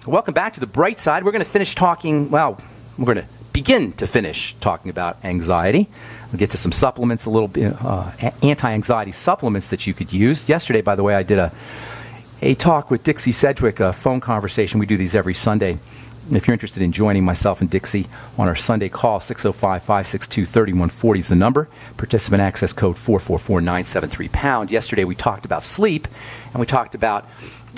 Welcome back to the bright side. We're going to finish talking, well, we're going to begin to finish talking about anxiety. We'll get to some supplements, a little bit, anti-anxiety supplements that you could use. Yesterday, by the way, I did a talk with Dixie Sedgwick, a phone conversation. We do these every Sunday. If you're interested in joining myself and Dixie on our Sunday call, 605-562-3140 is the number. Participant access code 444-973-POUND. Yesterday we talked about sleep, and we talked about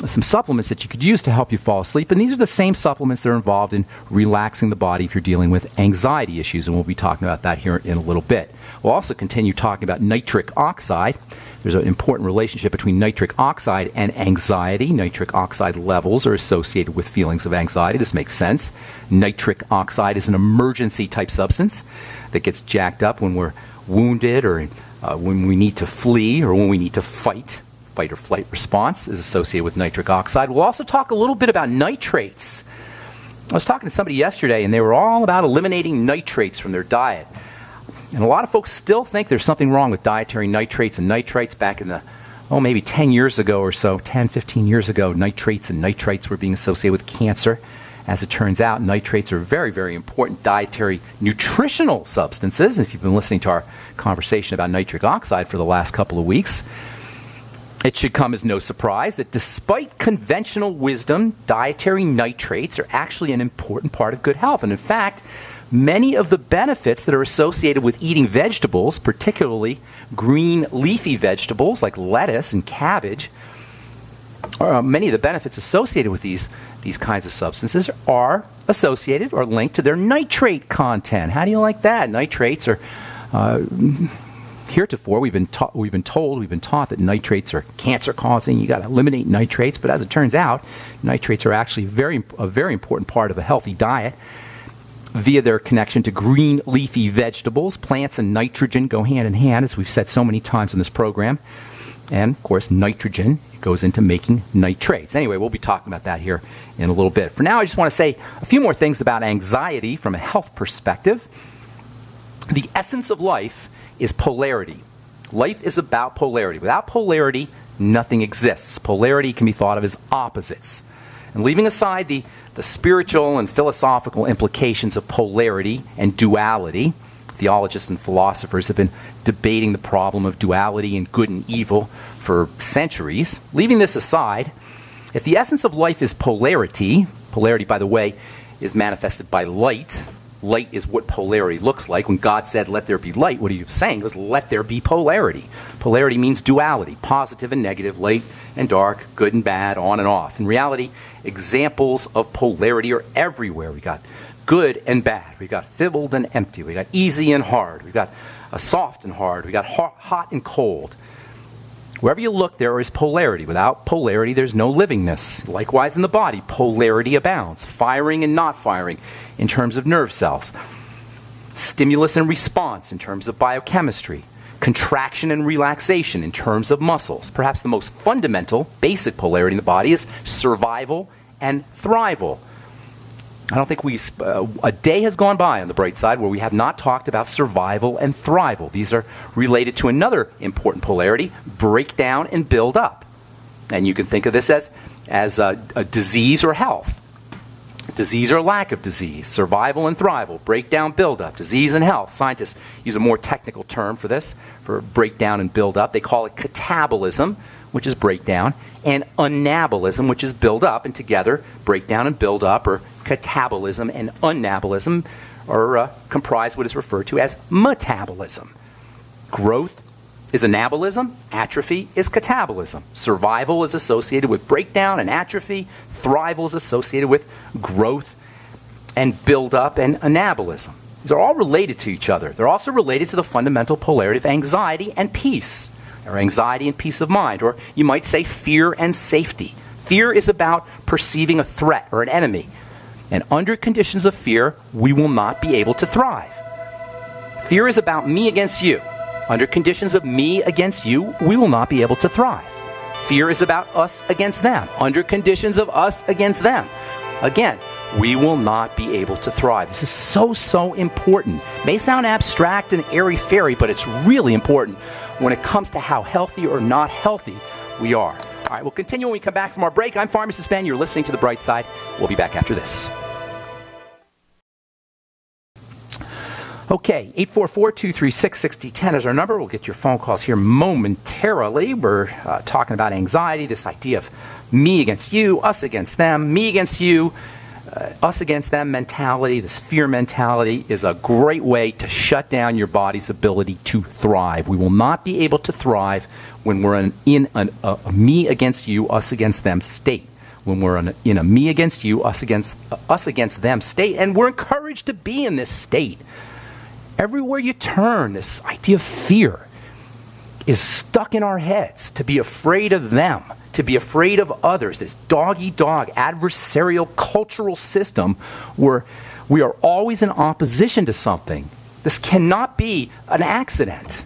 some supplements that you could use to help you fall asleep. And these are the same supplements that are involved in relaxing the body if you're dealing with anxiety issues, and we'll be talking about that here in a little bit. We'll also continue talking about nitric oxide. There's an important relationship between nitric oxide and anxiety. Nitric oxide levels are associated with feelings of anxiety. This makes sense. Nitric oxide is an emergency type substance that gets jacked up when we're wounded or when we need to flee or when we need to fight. Fight or flight response is associated with nitric oxide. We'll also talk a little bit about nitrates. I was talking to somebody yesterday, and they were all about eliminating nitrates from their diet. And a lot of folks still think there's something wrong with dietary nitrates and nitrites. Back in the, maybe 10 years ago or so, 10, 15 years ago, nitrates and nitrites were being associated with cancer. As it turns out, nitrates are very, very important dietary nutritional substances. And if you've been listening to our conversation about nitric oxide for the last couple of weeks, it should come as no surprise that despite conventional wisdom, dietary nitrates are actually an important part of good health. And in fact, many of the benefits that are associated with eating vegetables, particularly green leafy vegetables like lettuce and cabbage, many of the benefits associated with these kinds of substances are associated or linked to their nitrate content. How do you like that? Nitrates are... heretofore, we've been taught that nitrates are cancer-causing. You got to eliminate nitrates, but as it turns out, nitrates are actually a very important part of a healthy diet via their connection to green leafy vegetables. Plants and nitrogen go hand in hand, as we've said so many times in this program. And, of course, nitrogen goes into making nitrates. Anyway, we'll be talking about that here in a little bit. For now, I just want to say a few more things about anxiety from a health perspective. The essence of life is polarity. Life is about polarity. Without polarity, nothing exists. Polarity can be thought of as opposites. And leaving aside the spiritual and philosophical implications of polarity and duality, theologists and philosophers have been debating the problem of duality and good and evil for centuries. Leaving this aside, if the essence of life is polarity, polarity, by the way, is manifested by light. Light is what polarity looks like. When God said, let there be light, what he was saying was, let there be polarity. Polarity means duality, positive and negative, light and dark, good and bad, on and off. In reality, examples of polarity are everywhere. We got good and bad. We got filled and empty. We got easy and hard. We got soft and hard. We got hot and cold. Wherever you look, there is polarity. Without polarity, there's no livingness. Likewise in the body, polarity abounds, firing and not firing in terms of nerve cells, stimulus and response in terms of biochemistry, contraction and relaxation in terms of muscles. Perhaps the most fundamental, basic polarity in the body is survival and thrival. I don't think a day has gone by on the bright side where we have not talked about survival and thrival. These are related to another important polarity, break down and build up. And you can think of this as a disease or health. Disease or lack of disease, survival and thrival, breakdown, build up, disease and health. Scientists use a more technical term for this, for breakdown and build up. They call it catabolism, which is breakdown, and anabolism, which is build up. And together, breakdown and build up, or catabolism and anabolism, are comprise what is referred to as metabolism. Growth is anabolism, atrophy is catabolism. Survival is associated with breakdown and atrophy. Thrival is associated with growth and build-up and anabolism. These are all related to each other. They're also related to the fundamental polarity of anxiety and peace, or anxiety and peace of mind, or you might say fear and safety. Fear is about perceiving a threat or an enemy. And under conditions of fear, we will not be able to thrive. Fear is about me against you. Under conditions of me against you, we will not be able to thrive. Fear is about us against them. Under conditions of us against them, again, we will not be able to thrive. This is so important. It may sound abstract and airy-fairy, but it's really important when it comes to how healthy or not healthy we are. All right, we'll continue when we come back from our break. I'm Pharmacist Ben. You're listening to The Bright Side. We'll be back after this. Okay, 844-236-6010 is our number. We'll get your phone calls here momentarily. We're talking about anxiety, this idea of me against you, us against them, me against you, us against them mentality. This fear mentality is a great way to shut down your body's ability to thrive. We will not be able to thrive when we're in a me against you, us against them state. When we're in a me against you, us against them state, and we're encouraged to be in this state. Everywhere you turn, this idea of fear is stuck in our heads, to be afraid of them, to be afraid of others, this dog-eat-dog adversarial cultural system where we are always in opposition to something. This cannot be an accident.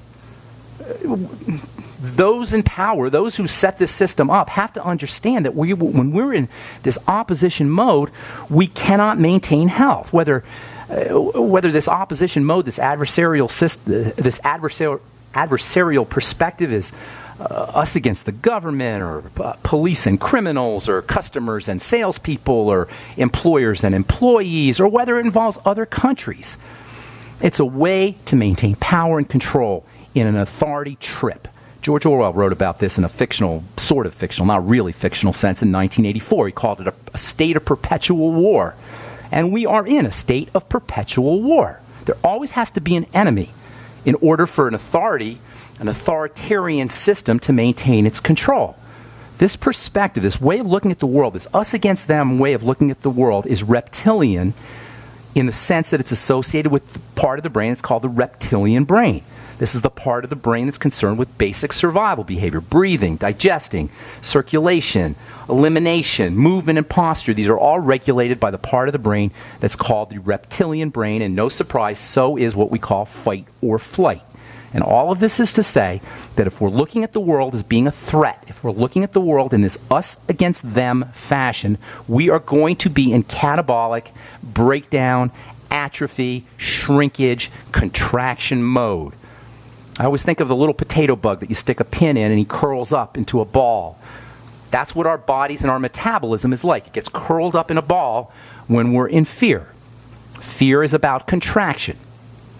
Those in power, those who set this system up, have to understand that when we're in this opposition mode, we cannot maintain health. Whether this opposition mode, this adversarial perspective is us against the government, or police and criminals, or customers and salespeople, or employers and employees, or whether it involves other countries. It's a way to maintain power and control in an authority trip. George Orwell wrote about this in a fictional, sort of fictional, not really fictional sense in 1984. He called it a state of perpetual war. And we are in a state of perpetual war. There always has to be an enemy in order for an authoritarian system to maintain its control. This perspective, this way of looking at the world, this us against them way of looking at the world, is reptilian in the sense that it's associated with the part of the brain that's called the reptilian brain. This is the part of the brain that's concerned with basic survival behavior: breathing, digesting, circulation, elimination, movement, and posture. These are all regulated by the part of the brain that's called the reptilian brain, and no surprise, so is what we call fight or flight. And all of this is to say that if we're looking at the world as being a threat, if we're looking at the world in this us against them fashion, we are going to be in catabolic, breakdown, atrophy, shrinkage, contraction mode. I always think of the little potato bug that you stick a pin in and he curls up into a ball. That's what our bodies and our metabolism is like. It gets curled up in a ball when we're in fear. Fear is about contraction.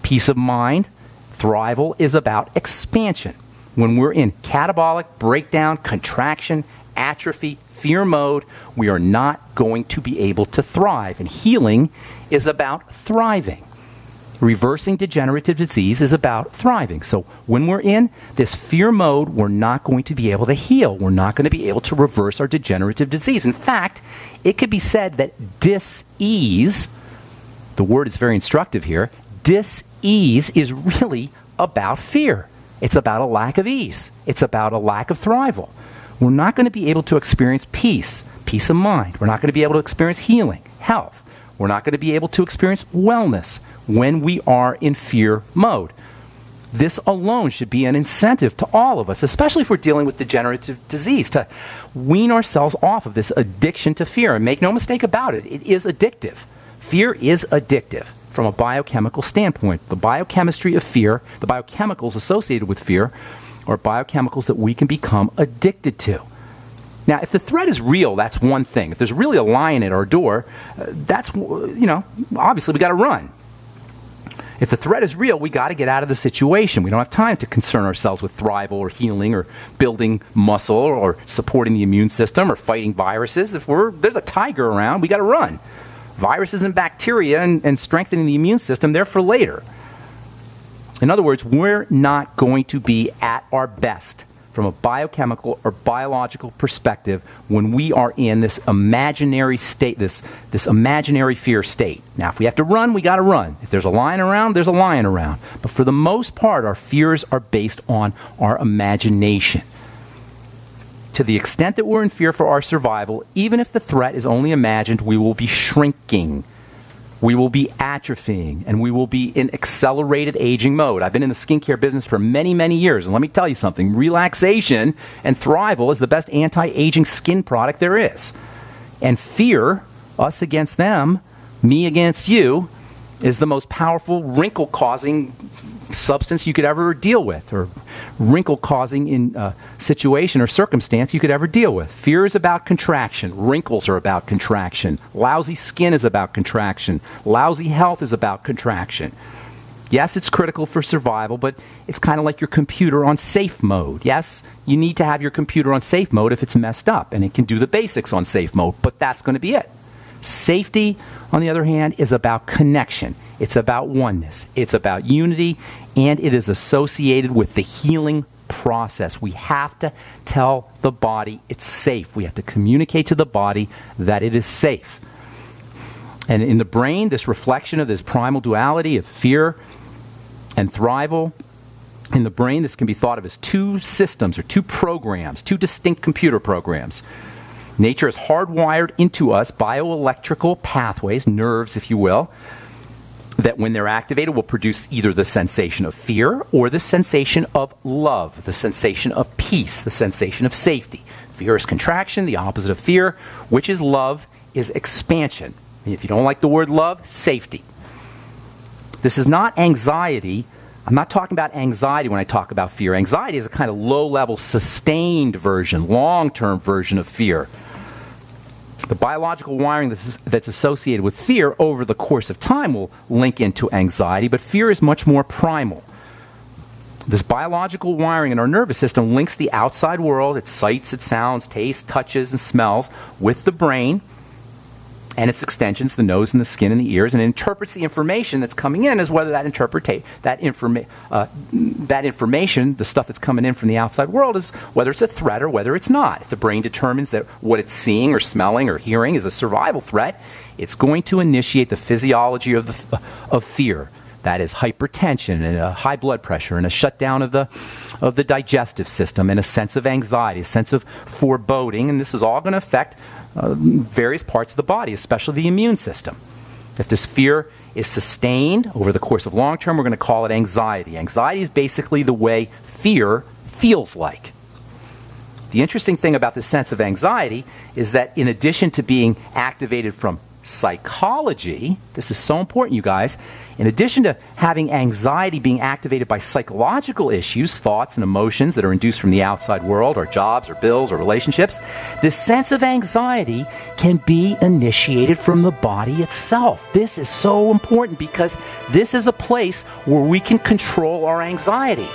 Peace of mind, thrival, is about expansion. When we're in catabolic, breakdown, contraction, atrophy, fear mode, we are not going to be able to thrive. And healing is about thriving. Reversing degenerative disease is about thriving. So when we're in this fear mode, we're not going to be able to heal. We're not going to be able to reverse our degenerative disease. In fact, it could be said that dis-ease, the word is very instructive here, dis-ease is really about fear. It's about a lack of ease. It's about a lack of thrival. We're not going to be able to experience peace of mind. We're not going to be able to experience healing, health. We're not going to be able to experience wellness when we are in fear mode. This alone should be an incentive to all of us, especially if we're dealing with degenerative disease, to wean ourselves off of this addiction to fear. And make no mistake about it, it is addictive. Fear is addictive from a biochemical standpoint. The biochemistry of fear, the biochemicals associated with fear, are biochemicals that we can become addicted to. Now, if the threat is real, that's one thing. If there's really a lion at our door, that's, obviously we got to run. If the threat is real, we got to get out of the situation. We don't have time to concern ourselves with thrival or healing or building muscle or supporting the immune system or fighting viruses. If there's a tiger around, we got to run. Viruses and bacteria and strengthening the immune system, they're for later. In other words, we're not going to be at our best from a biochemical or biological perspective when we are in this imaginary state, this imaginary fear state. Now, if we have to run, we got to run. If there's a lion around, there's a lion around. But for the most part, our fears are based on our imagination. To the extent that we're in fear for our survival, even if the threat is only imagined, we will be shrinking. We will be atrophying, and we will be in accelerated aging mode. I've been in the skincare business for many, many years, and let me tell you something. Relaxation and thrival is the best anti-aging skin product there is. And fear, us against them, me against you, is the most powerful wrinkle-causing substance you could ever deal with, or wrinkle-causing situation or circumstance you could ever deal with. Fear is about contraction. Wrinkles are about contraction. Lousy skin is about contraction. Lousy health is about contraction. Yes, it's critical for survival, but it's kind of like your computer on safe mode. Yes, you need to have your computer on safe mode if it's messed up, and it can do the basics on safe mode, but that's going to be it. Safety, on the other hand, is about connection. It's about oneness. It's about unity, and it is associated with the healing process. We have to tell the body it's safe. We have to communicate to the body that it is safe. And in the brain, this reflection of this primal duality of fear and thrival, in the brain, this can be thought of as two systems or two programs, two distinct computer programs. Nature has hardwired into us bioelectrical pathways, nerves, if you will, that when they're activated will produce either the sensation of fear or the sensation of love, the sensation of peace, the sensation of safety. Fear is contraction, the opposite of fear, which is love, is expansion. And if you don't like the word love, safety. This is not anxiety. I'm not talking about anxiety when I talk about fear. Anxiety is a kind of low-level, sustained version, long-term version of fear. The biological wiring that's associated with fear over the course of time will link into anxiety, but fear is much more primal. This biological wiring in our nervous system links the outside world, its sights, its sounds, tastes, touches, and smells, with the brain and its extensions, the nose and the skin and the ears, and it interprets the information that's coming in as whether that information, the stuff that's coming in from the outside world, is whether it's a threat or whether it's not. If the brain determines that what it's seeing or smelling or hearing is a survival threat, it's going to initiate the physiology of fear. That is hypertension and a high blood pressure and a shutdown of the digestive system and a sense of anxiety, a sense of foreboding, and this is all going to affect various parts of the body, especially the immune system. If this fear is sustained over the course of long term, we're going to call it anxiety. Anxiety is basically the way fear feels like. The interesting thing about this sense of anxiety is that in addition to being activated from psychology, this is so important, you guys, in addition to having anxiety being activated by psychological issues, thoughts and emotions that are induced from the outside world, or jobs, or bills, or relationships, this sense of anxiety can be initiated from the body itself. This is so important because this is a place where we can control our anxiety.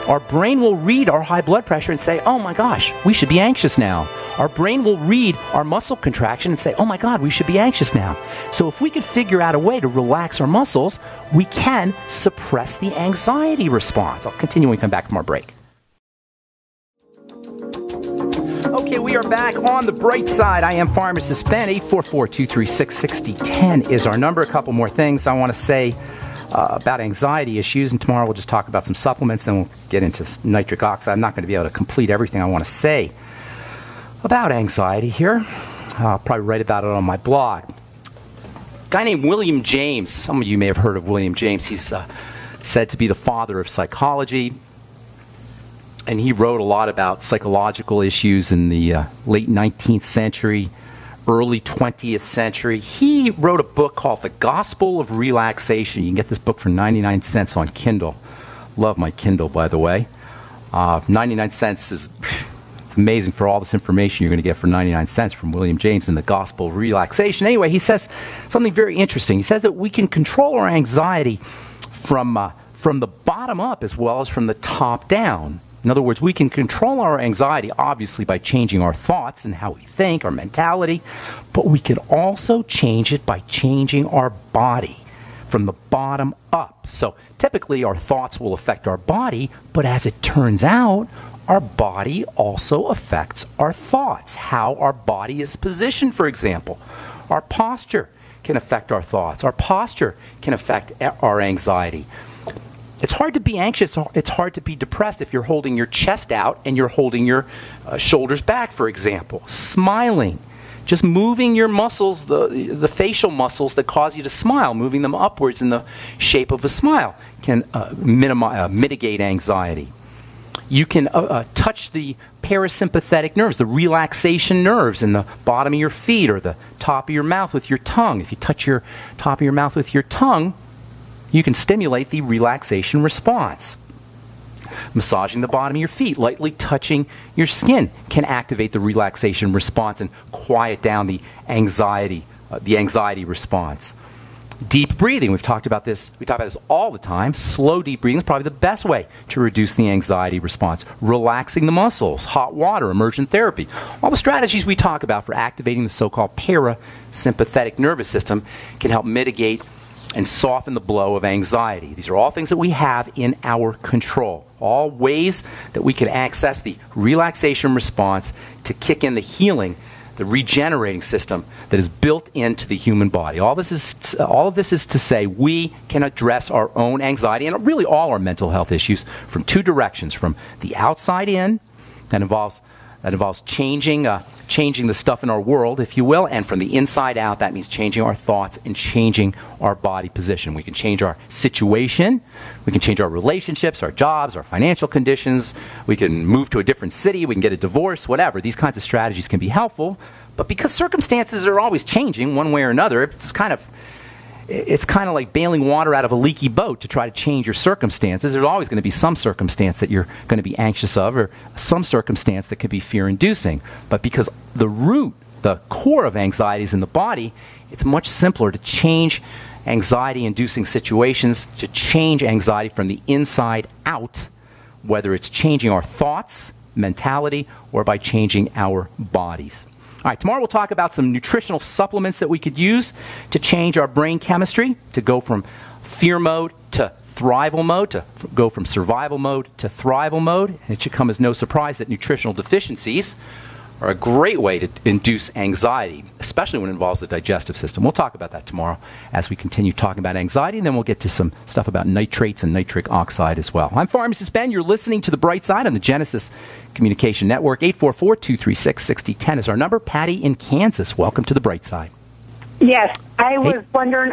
Our brain will read our high blood pressure and say, oh my gosh, we should be anxious now. Our brain will read our muscle contraction and say, oh my God, we should be anxious now. So if we could figure out a way to relax our muscles, we can suppress the anxiety response. I'll continue when we come back from our break. Okay, we are back on the bright side. I am Pharmacist Ben. 844-236-6010 is our number. A couple more things I want to say about anxiety issues, and tomorrow we'll just talk about some supplements, then we'll get into nitric oxide. I'm not going to be able to complete everything I want to say about anxiety here. I'll probably write about it on my blog. A guy named William James, some of you may have heard of William James. He's said to be the father of psychology, and he wrote a lot about psychological issues in the late 19th century, early 20th century. He wrote a book called The Gospel of Relaxation. You can get this book for 99 cents on Kindle. Love my Kindle, by the way. 99 cents is it's amazing for all this information you're going to get for 99 cents from William James in The Gospel of Relaxation. Anyway, he says something very interesting. He says that we can control our anxiety from the bottom up as well as from the top down. In other words, we can control our anxiety, obviously, by changing our thoughts and how we think, our mentality, but we can also change it by changing our body from the bottom up. So typically, our thoughts will affect our body, but as it turns out, our body also affects our thoughts, how our body is positioned, for example. Our posture can affect our thoughts. Our posture can affect our anxiety. It's hard to be anxious. It's hard to be depressed if you're holding your chest out and you're holding your shoulders back, for example. Smiling, just moving your muscles, the facial muscles that cause you to smile, moving them upwards in the shape of a smile can mitigate anxiety. You can touch the parasympathetic nerves, the relaxation nerves in the bottom of your feet or the top of your mouth with your tongue. If you touch your top of your mouth with your tongue, you can stimulate the relaxation response. Massaging the bottom of your feet, lightly touching your skin can activate the relaxation response and quiet down the anxiety response. Deep breathing, we've talked about this all the time. Slow deep breathing is probably the best way to reduce the anxiety response. Relaxing the muscles, hot water, immersion therapy. All the strategies we talk about for activating the so-called parasympathetic nervous system can help mitigate and soften the blow of anxiety. These are all things that we have in our control. All ways that we can access the relaxation response to kick in the healing, the regenerating system that is built into the human body. All of this is to say we can address our own anxiety and really all our mental health issues from two directions: from the outside in, that involves changing the stuff in our world, if you will, and from the inside out, that means changing our thoughts and changing our body position. We can change our situation, we can change our relationships, our jobs, our financial conditions, we can move to a different city, we can get a divorce, whatever. These kinds of strategies can be helpful, but because circumstances are always changing one way or another, it's kind of like bailing water out of a leaky boat to try to change your circumstances. There's always going to be some circumstance that you're going to be anxious of, or some circumstance that could be fear-inducing. But because the core of anxiety is in the body, it's much simpler to change anxiety-inducing situations, to change anxiety from the inside out, whether it's changing our thoughts, mentality, or by changing our bodies. All right, tomorrow we'll talk about some nutritional supplements that we could use to change our brain chemistry, to go from fear mode to thrival mode, to go from survival mode to thrival mode. And it should come as no surprise that nutritional deficiencies are a great way to induce anxiety, especially when it involves the digestive system. We'll talk about that tomorrow as we continue talking about anxiety, and then we'll get to some stuff about nitrates and nitric oxide as well. I'm Pharmacist Ben. You're listening to The Bright Side on the Genesis Communication Network. 844-236-6010 is our number. Patty in Kansas, welcome to The Bright Side. Yes, I was wondering...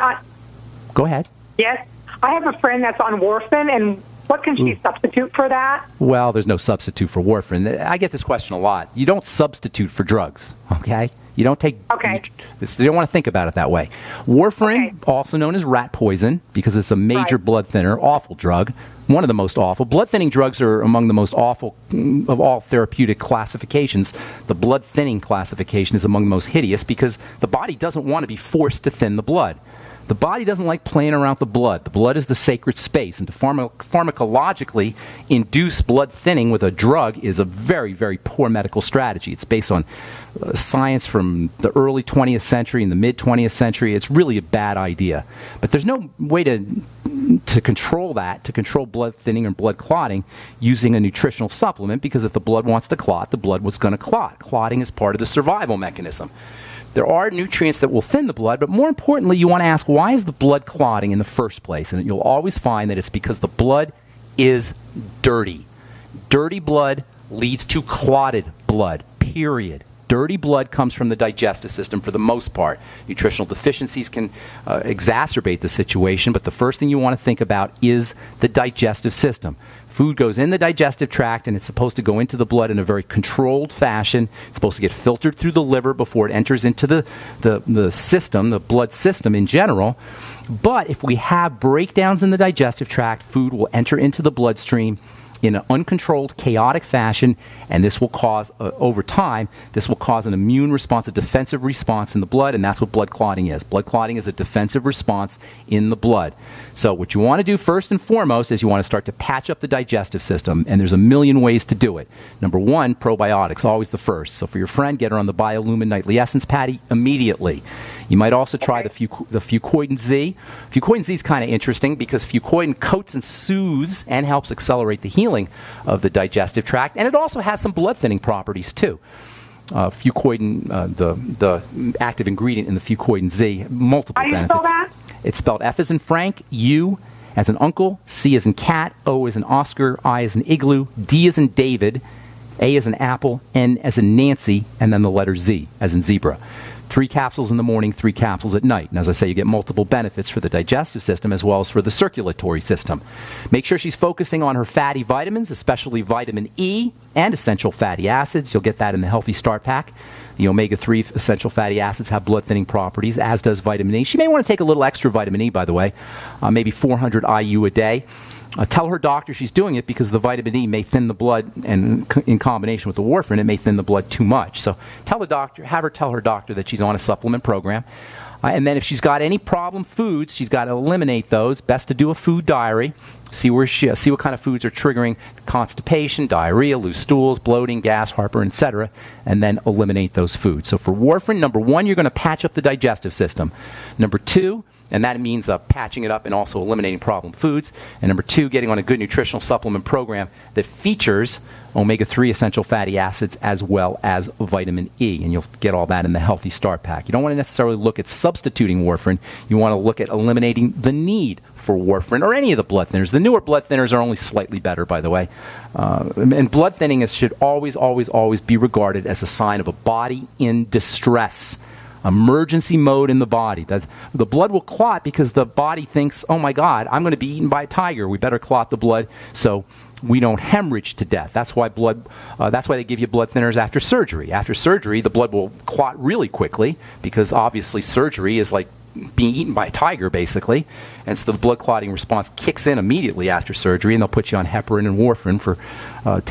Go ahead. Yes, I have a friend that's on Warfarin, and what can she substitute for that? Well, there's no substitute for warfarin. I get this question a lot. You don't substitute for drugs, okay? You don't take... Okay. You don't want to think about it that way. Warfarin, also known as rat poison, because it's a major blood thinner, awful drug, one of the most awful. Blood thinning drugs are among the most awful of all therapeutic classifications. The blood thinning classification is among the most hideous because the body doesn't want to be forced to thin the blood. The body doesn't like playing around with the blood. The blood is the sacred space, and to pharmacologically induce blood thinning with a drug is a very, very poor medical strategy. It's based on science from the early 20th century and the mid-20th century. It's really a bad idea. But there's no way to control that, to control blood thinning or blood clotting using a nutritional supplement, because if the blood wants to clot, the blood was going to clot. Clotting is part of the survival mechanism. There are nutrients that will thin the blood, but more importantly, you want to ask, why is the blood clotting in the first place? And you'll always find that it's because the blood is dirty. Dirty blood leads to clotted blood, period. Dirty blood comes from the digestive system for the most part. Nutritional deficiencies can exacerbate the situation, but the first thing you want to think about is the digestive system. Food goes in the digestive tract, and it's supposed to go into the blood in a very controlled fashion. It's supposed to get filtered through the liver before it enters into the system, the blood system in general. But if we have breakdowns in the digestive tract, food will enter into the bloodstream in an uncontrolled, chaotic fashion, and this will cause, over time, this will cause an immune response, a defensive response in the blood, and that's what blood clotting is. Blood clotting is a defensive response in the blood. So what you want to do first and foremost is you want to start to patch up the digestive system, and there's a million ways to do it. Number one, probiotics, always the first. So for your friend, get her on the Biolumin Nightly Essence, Patty, immediately. You might also try the Fucoidan Z. Fucoidan Z is kind of interesting because Fucoidan coats and soothes and helps accelerate the healing of the digestive tract, and it also has some blood thinning properties too. Fucoidan, the active ingredient in the Fucoidan Z, multiple benefits. How do you spell that? It's spelled F as in Frank, U as in uncle, C as in cat, O as in Oscar, I as in igloo, D as in David, A as in apple, N as in Nancy, and then the letter Z as in zebra. 3 capsules in the morning, 3 capsules at night. And as I say, you get multiple benefits for the digestive system as well as for the circulatory system. Make sure she's focusing on her fatty vitamins, especially vitamin E and essential fatty acids. You'll get that in the Healthy Start Pack. The omega-3 essential fatty acids have blood-thinning properties, as does vitamin E. She may want to take a little extra vitamin E, by the way, maybe 400 IU a day. Tell her doctor she's doing it because the vitamin E may thin the blood, and in combination with the warfarin, it may thin the blood too much. So tell the doctor, have her tell her doctor that she's on a supplement program. And then if she's got any problem foods, she's got to eliminate those. Best to do a food diary. See what kind of foods are triggering constipation, diarrhea, loose stools, bloating, gas, heartburn, etc., and then eliminate those foods. So for warfarin, number 1, you're going to patch up the digestive system. Number 2, and that means patching it up and also eliminating problem foods. And number 2, getting on a good nutritional supplement program that features omega-3 essential fatty acids as well as vitamin E. And you'll get all that in the Healthy Start Pack. You don't want to necessarily look at substituting warfarin. You want to look at eliminating the need for warfarin or any of the blood thinners. The newer blood thinners are only slightly better, by the way. And blood thinning should always, always, always be regarded as a sign of a body in distress. Emergency mode in the body. The blood will clot because the body thinks, oh my God, I'm going to be eaten by a tiger. We better clot the blood so we don't hemorrhage to death. That's why they give you blood thinners after surgery. After surgery, the blood will clot really quickly because obviously surgery is like being eaten by a tiger, basically. And so the blood clotting response kicks in immediately after surgery, and they'll put you on heparin and warfarin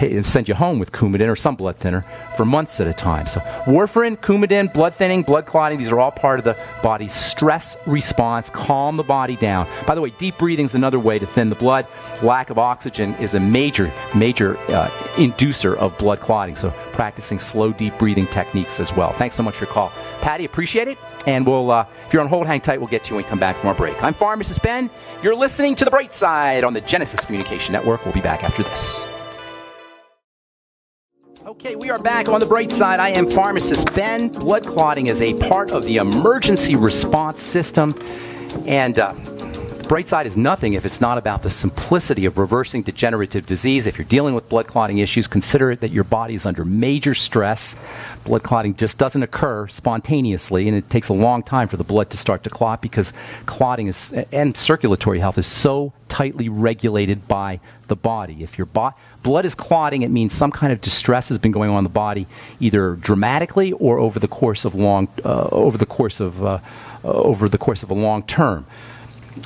and send you home with Coumadin or some blood thinner for months at a time. So warfarin, Coumadin, blood thinning, blood clotting, these are all part of the body's stress response. Calm the body down. By the way, deep breathing is another way to thin the blood. Lack of oxygen is a major inducer of blood clotting. So practicing slow, deep breathing techniques as well. Thanks so much for your call, Patty. Appreciate it. And we'll, if you're on hold, hang tight. We'll get to you when we come back from our break. I'm Pharmacist Ben. You're listening to The Bright Side on the Genesis Communication Network. We'll be back after this. Okay, we are back on The Bright Side. I am Pharmacist Ben. Blood clotting is a part of the emergency response system. And the bright side is nothing if it's not about the simplicity of reversing degenerative disease. If you're dealing with blood clotting issues, consider that your body is under major stress. Blood clotting just doesn't occur spontaneously, and it takes a long time for the blood to start to clot because clotting and circulatory health is so tightly regulated by the body. If your blood is clotting, it means some kind of distress has been going on in the body, either dramatically or over the course of a long term.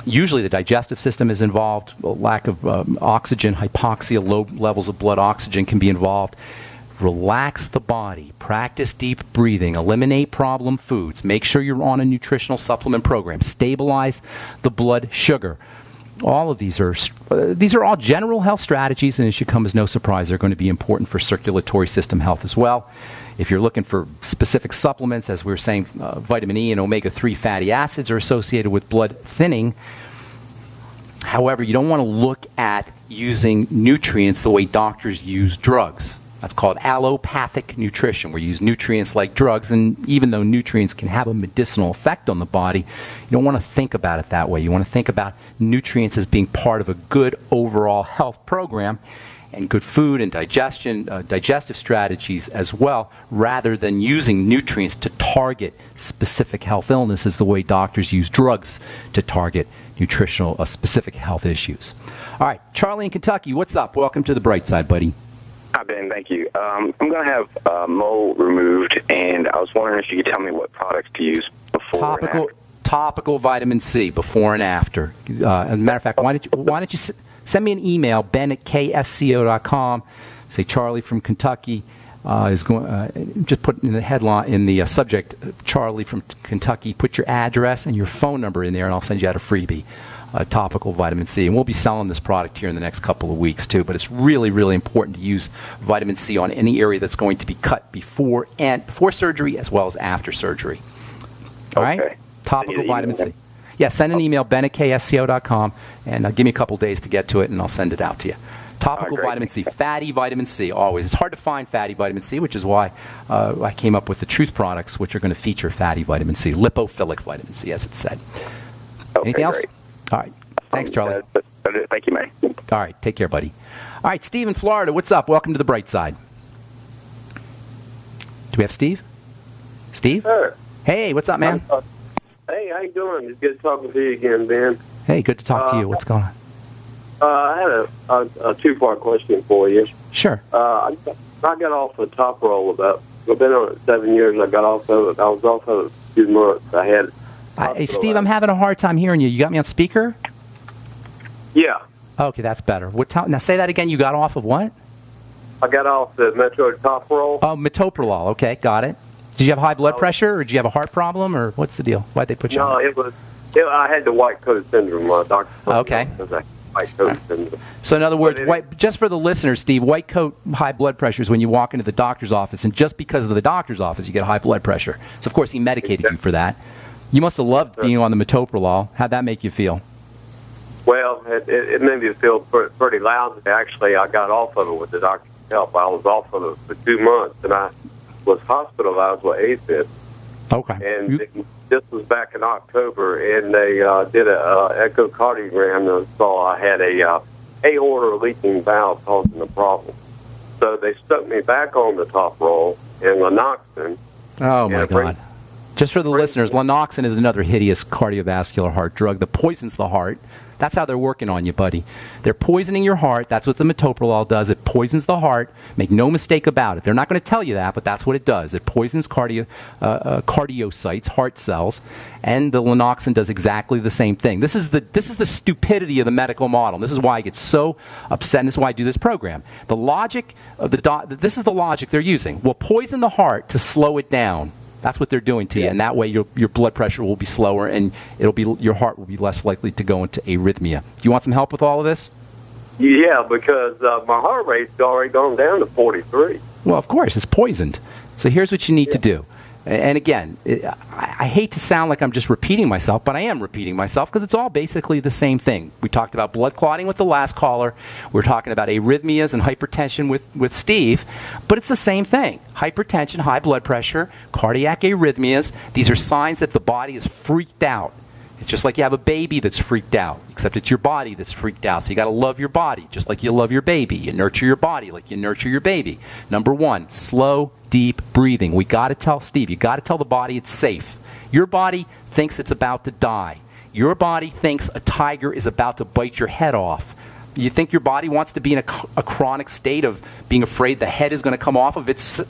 Usually the digestive system is involved. Lack of oxygen, hypoxia, low levels of blood oxygen can be involved. Relax the body. Practice deep breathing. Eliminate problem foods. Make sure you're on a nutritional supplement program. Stabilize the blood sugar. All of these are all general health strategies, and it should come as no surprise they're going to be important for circulatory system health as well. If you're looking for specific supplements, as we were saying, vitamin E and omega-3 fatty acids are associated with blood thinning. However, you don't want to look at using nutrients the way doctors use drugs. That's called allopathic nutrition, where you use nutrients like drugs, and even though nutrients can have a medicinal effect on the body, you don't want to think about it that way. You want to think about nutrients as being part of a good overall health program, and good food and digestive strategies as well, rather than using nutrients to target specific health illnesses the way doctors use drugs to target nutritional specific health issues. All right, Charlie in Kentucky, what's up? Welcome to The Bright Side, buddy. Hi, Ben. Thank you. I'm going to have mole removed, and I was wondering if you could tell me what products to use before and after. Topical vitamin C before and after. As a matter of fact, why don't you send me an email, ben@ksco.com. Say Charlie from Kentucky is going. Just put in the headline, in the subject, Charlie from Kentucky. Put your address and your phone number in there, and I'll send you out a freebie. Topical vitamin C, and we'll be selling this product here in the next couple of weeks too. But it's really, really important to use vitamin C on any area that's going to be cut before surgery as well as after surgery. All right, topical vitamin C. Yeah, send an email, ben@ksco.com, and give me a couple days to get to it, and I'll send it out to you. Topical vitamin C, fatty vitamin C, always. It's hard to find fatty vitamin C, which is why I came up with the Truth products, which are going to feature fatty vitamin C, lipophilic vitamin C, as it said. Anything else? Great. All right. Thanks, Charlie. Thank you, man. All right. Take care, buddy. All right, Steve in Florida, what's up? Welcome to The Bright Side. Do we have Steve? Steve? Sure. Hey, what's up, man? Hey, how you doing? It's good talking to you again, Ben. Hey, good to talk to you. What's going on? I had a two-part question for you. Sure. I got off of Metoprolol I've been on it 7 years. I got off of it. I was off of it a few months. I had Hey, Steve, I'm having a hard time hearing you. You got me on speaker? Yeah. Okay, that's better. Now say that again. You got off of what? I got off the Metoprolol. Oh, Metoprolol. Okay, got it. Did you have high blood pressure, or did you have a heart problem, or what's the deal? Why'd they put you on? I had the white coat syndrome. My doctor told me Okay. it was a white coat syndrome. So in other words, just for the listeners, Steve, white coat high blood pressure is when you walk into the doctor's office, and just because of the doctor's office, you get high blood pressure. So of course he medicated you for that. You must have loved being on the Metoprolol. How'd that make you feel? Well, it made me feel pretty lousy. Actually, I got off of it with the doctor's help. I was off of it for 2 months, and I was hospitalized with AFib. Okay. And this was back in October, and they did an echocardiogram and saw I had a aorta leaking valve causing the problem. So they stuck me back on the Metoprolol and Lanoxin. Oh, my God. Just for the listeners, Lanoxin is another hideous cardiovascular heart drug that poisons the heart. That's how they're working on you, buddy. They're poisoning your heart. That's what the Metoprolol does. It poisons the heart. Make no mistake about it. They're not going to tell you that, but that's what it does. It poisons cardiocytes, heart cells, and the Lanoxin does exactly the same thing. This is the stupidity of the medical model. This is why I get so upset, and this is why I do this program. The logic of this is the logic they're using. We'll poison the heart to slow it down. That's what they're doing to you, and that way your blood pressure will be slower, and your heart will be less likely to go into arrhythmia. Do you want some help with all of this? Yeah, because my heart rate's already gone down to 43. Well, of course, it's poisoned. So here's what you need to do. And again, I hate to sound like I'm just repeating myself, but I am repeating myself because it's all basically the same thing. We talked about blood clotting with the last caller. We're talking about arrhythmias and hypertension with Steve, but it's the same thing. Hypertension, high blood pressure, cardiac arrhythmias, these are signs that the body is freaked out. It's just like you have a baby that's freaked out, except it's your body that's freaked out. So you got to love your body just like you love your baby. You nurture your body like you nurture your baby. Number one, slow, deep breathing. We got to tell Steve, you got to tell the body it's safe. Your body thinks it's about to die. Your body thinks a tiger is about to bite your head off. You think your body wants to be in a chronic state of being afraid the head is going to come off of its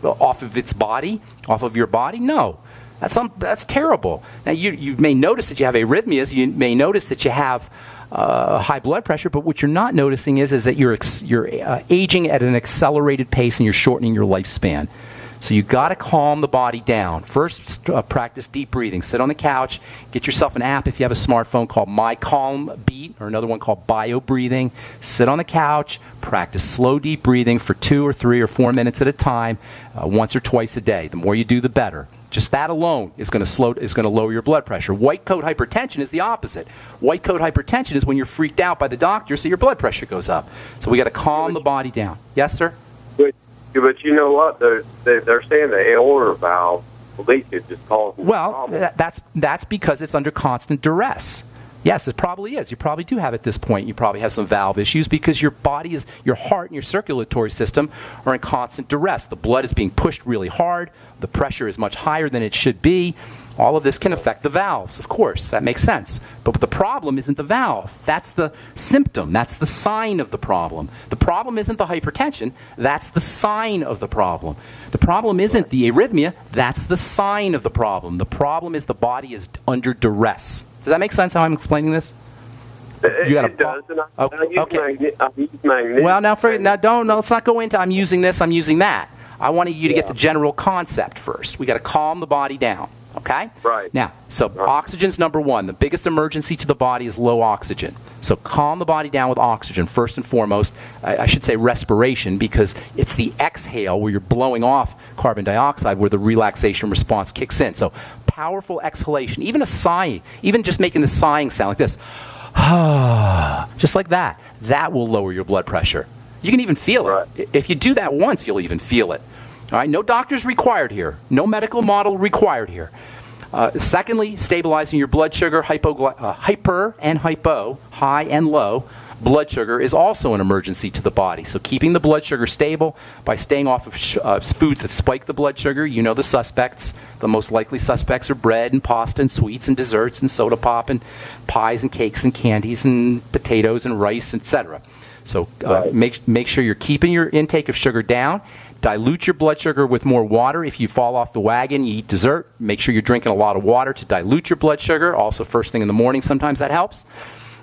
body, off of your body? No. That's terrible. Now, you may notice that you have arrhythmias. You may notice that you have high blood pressure, but what you're not noticing is that you're aging at an accelerated pace and you're shortening your lifespan. So you got to calm the body down. First, practice deep breathing. Sit on the couch. Get yourself an app if you have a smartphone called My Calm Beat, or another one called Bio Breathing. Sit on the couch. Practice slow, deep breathing for 2 or 3 or 4 minutes at a time, once or twice a day. The more you do, the better. Just that alone is going to lower your blood pressure. White coat hypertension is the opposite. White coat hypertension is when you're freaked out by the doctor, so your blood pressure goes up. So we got to calm the body down. Yes, sir? But you know what? They're saying the aorta valve leakage is causing Well, that's because it's under constant duress. Yes, it probably is. You probably do have at this point. You probably have some valve issues because your heart and your circulatory system are in constant duress. The blood is being pushed really hard. The pressure is much higher than it should be. All of this can affect the valves, of course. That makes sense. But the problem isn't the valve. That's the symptom. That's the sign of the problem. The problem isn't the hypertension. That's the sign of the problem. The problem isn't the arrhythmia. That's the sign of the problem. The problem is the body is under duress. Does that make sense how I'm explaining this? It does. Okay. I use magnesium. Well, let's not go into I'm using this, I'm using that. I wanted you to get the general concept first. We got to calm the body down. Okay? Right. Now, so oxygen's number one. The biggest emergency to the body is low oxygen. So calm the body down with oxygen first and foremost. I should say respiration because it's the exhale where you're blowing off carbon dioxide where the relaxation response kicks in. So powerful exhalation, even a sigh, even just making the sighing sound like this, just like that, that will lower your blood pressure. You can even feel it. If you do that once, you'll even feel it. All right, no doctors required here. No medical model required here. Secondly, stabilizing your blood sugar, hyper and hypo, high and low, blood sugar is also an emergency to the body. So keeping the blood sugar stable by staying off of foods that spike the blood sugar. You know the suspects. The most likely suspects are bread and pasta and sweets and desserts and soda pop and pies and cakes and candies and potatoes and rice, etc. So make sure you're keeping your intake of sugar down. Dilute your blood sugar with more water. If you fall off the wagon, you eat dessert, make sure you're drinking a lot of water to dilute your blood sugar. Also, first thing in the morning, sometimes that helps.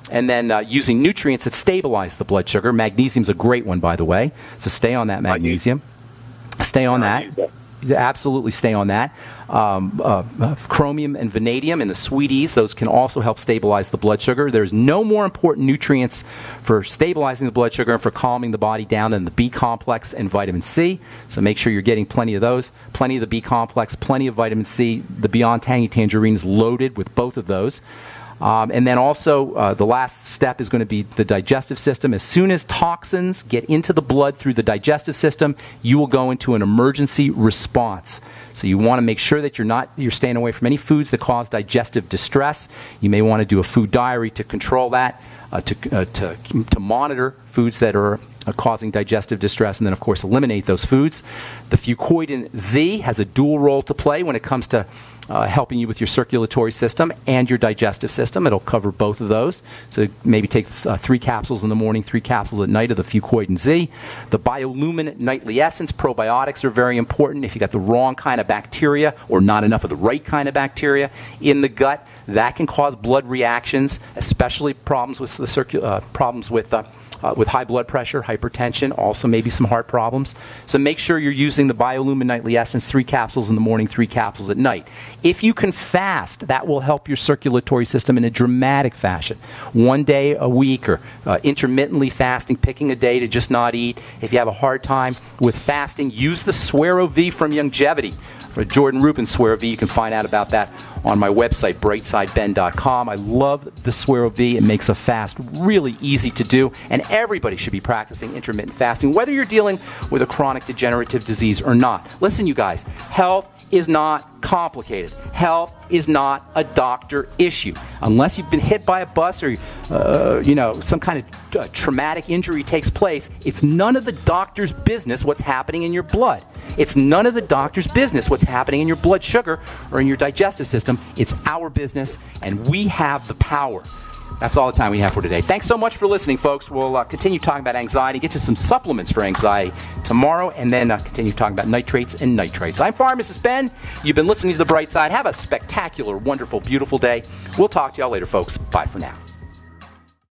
And then using nutrients that stabilize the blood sugar. Magnesium's a great one, by the way. So stay on that magnesium. Stay on that. Absolutely stay on that. Chromium and vanadium and the sweeties, those can also help stabilize the blood sugar. There's no more important nutrients for stabilizing the blood sugar and for calming the body down than the B complex and vitamin C. So make sure you're getting plenty of those, plenty of the B complex, plenty of vitamin C. The Beyond Tangy Tangerine is loaded with both of those. And then also, the last step is going to be the digestive system. As soon as toxins get into the blood through the digestive system, you will go into an emergency response. So you want to make sure that you're staying away from any foods that cause digestive distress. You may want to do a food diary to control that, to monitor foods that are causing digestive distress, and then, of course, eliminate those foods. The Fucoidin Z has a dual role to play when it comes to helping you with your circulatory system and your digestive system. It'll cover both of those. So maybe take 3 capsules in the morning, 3 capsules at night of the Fucoidin Z. The Biolumin Nightly Essence, probiotics are very important. If you got the wrong kind of bacteria or not enough of the right kind of bacteria in the gut, that can cause blood reactions, especially problems with with high blood pressure, hypertension, also maybe some heart problems. So make sure you're using the Biolumin Nightly Essence, 3 capsules in the morning, 3 capsules at night. If you can fast, that will help your circulatory system in a dramatic fashion. 1 day a week, or intermittently fasting, picking a day to just not eat. If you have a hard time with fasting, use the Suero V from Longevity. For Jordan Rubin's Suero V, you can find out about that on my website, brightsideben.com. I love the Suero V. It makes a fast really easy to do, and everybody should be practicing intermittent fasting, whether you're dealing with a chronic degenerative disease or not. Listen, you guys, health is not complicated. Health is not a doctor issue. Unless you've been hit by a bus or some kind of traumatic injury takes place, it's none of the doctor's business what's happening in your blood. It's none of the doctor's business what's happening in your blood sugar or in your digestive system. It's our business, and we have the power. That's all the time we have for today. Thanks so much for listening, folks. We'll continue talking about anxiety, get to some supplements for anxiety tomorrow, and then continue talking about nitrates and nitrites. I'm Pharmacist Ben. You've been listening to The Bright Side. Have a spectacular, wonderful, beautiful day. We'll talk to y'all later, folks. Bye for now.